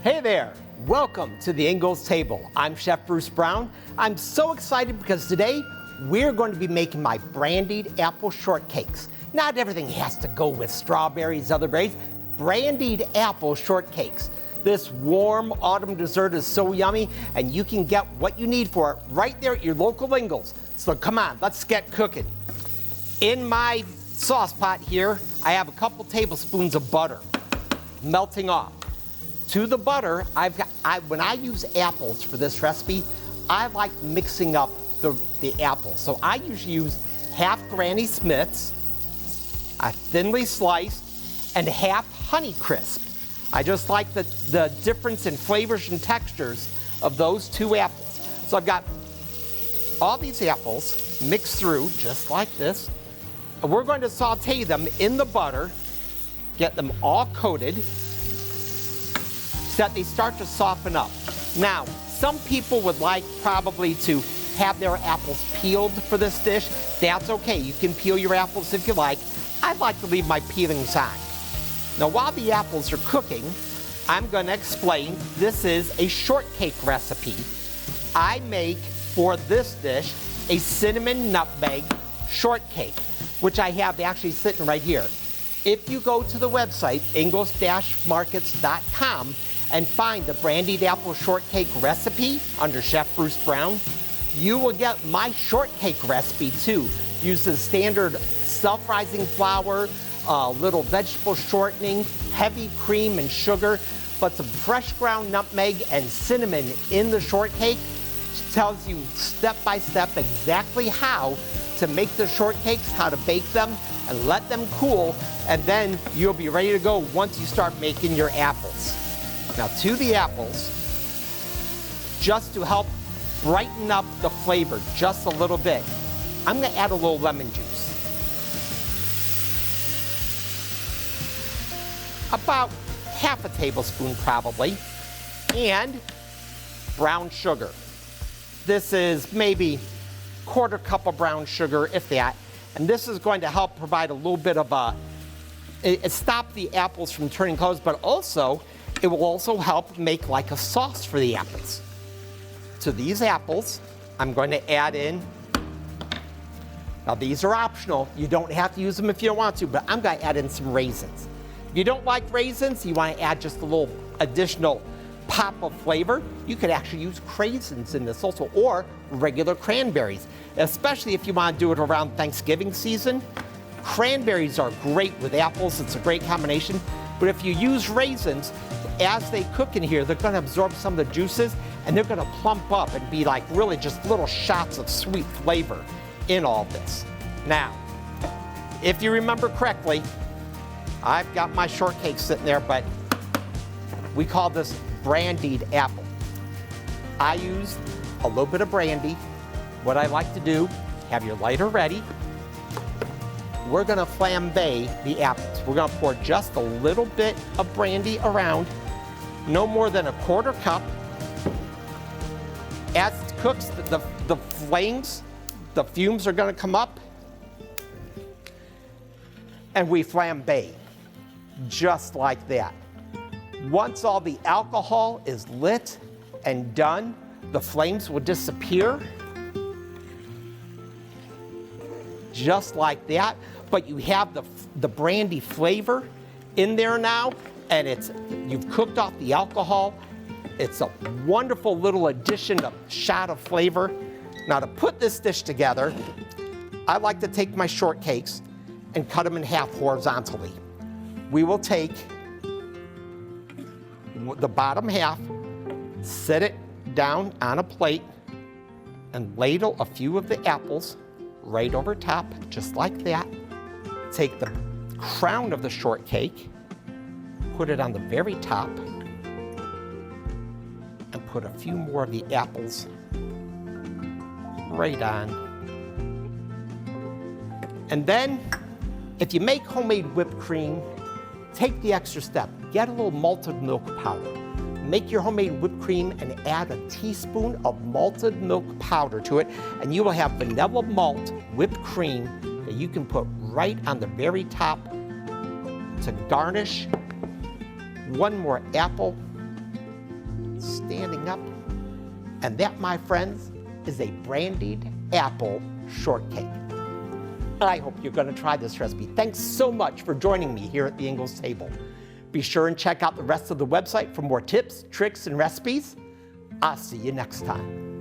Hey there, welcome to the Ingles table. I'm Chef Bruce Brown. I'm so excited because today we're going to be making my brandied apple shortcakes. Not everything has to go with strawberries, other berries. Brandied apple shortcakes. This warm autumn dessert is so yummy, and you can get what you need for it right there at your local Ingles. So come on, let's get cooking. In my sauce pot here, I have a couple tablespoons of butter melting off. To the butter, when I use apples for this recipe, I like mixing up the apples. So I usually use half Granny Smiths, thinly sliced, and half Honeycrisp. I just like the difference in flavors and textures of those two apples. So I've got all these apples mixed through just like this. And we're going to saute them in the butter, get them all coated, so that they start to soften up. Now, some people would like probably to have their apples peeled for this dish. That's okay, you can peel your apples if you like. I like to leave my peelings on. Now, while the apples are cooking, I'm gonna explain this is a shortcake recipe. I make, for this dish, a cinnamon nutmeg shortcake, which I have actually sitting right here. If you go to the website, ingles-markets.com, and find the brandied apple shortcake recipe under Chef Bruce Brown, you will get my shortcake recipe too. Uses standard self-rising flour, little vegetable shortening, heavy cream and sugar, but some fresh ground nutmeg and cinnamon in the shortcake. It tells you step by step exactly how to make the shortcakes, how to bake them, and let them cool, and then you'll be ready to go once you start making your apples. Now, to the apples, just to help brighten up the flavor just a little bit, I'm gonna add a little lemon juice. About half a tablespoon probably, and brown sugar. This is maybe quarter cup of brown sugar, if that, and this is going to help provide a little bit of stop the apples from turning colors, but also, it will also help make like a sauce for the apples. To these apples, I'm going to add in, now these are optional, you don't have to use them if you don't want to, but I'm going to add in some raisins. If you don't like raisins, you want to add just a little additional pop of flavor, you could actually use craisins in this also, or regular cranberries, especially if you want to do it around Thanksgiving season. Cranberries are great with apples, it's a great combination, but if you use raisins, as they cook in here, they're going to absorb some of the juices, and they're going to plump up and be like really just little shots of sweet flavor in all this. Now, if you remember correctly, I've got my shortcake sitting there, but we call this brandied apple. I use a little bit of brandy. What I like to do, have your lighter ready. We're gonna flambe the apples. We're gonna pour just a little bit of brandy around, no more than a quarter cup. As it cooks, the flames, the fumes are gonna come up, and we flambe, just like that. Once all the alcohol is lit and done, the flames will disappear, just like that. But you have the brandy flavor in there now, and you've cooked off the alcohol. It's a wonderful little addition, a shot of flavor. Now, to put this dish together, I like to take my shortcakes and cut them in half horizontally. We will take the bottom half, set it down on a plate, and ladle a few of the apples right over top, just like that. Take the crown of the shortcake, put it on the very top, and put a few more of the apples right on. And then, if you make homemade whipped cream, take the extra step. Get a little malted milk powder. Make your homemade whipped cream and add a teaspoon of malted milk powder to it, and you will have vanilla malt whipped cream that you can put right on the very top to garnish. One more apple standing up. And that, my friends, is a brandied apple shortcake. I hope you're going to try this recipe. Thanks so much for joining me here at the Ingles table. Be sure and check out the rest of the website for more tips, tricks, and recipes. I'll see you next time.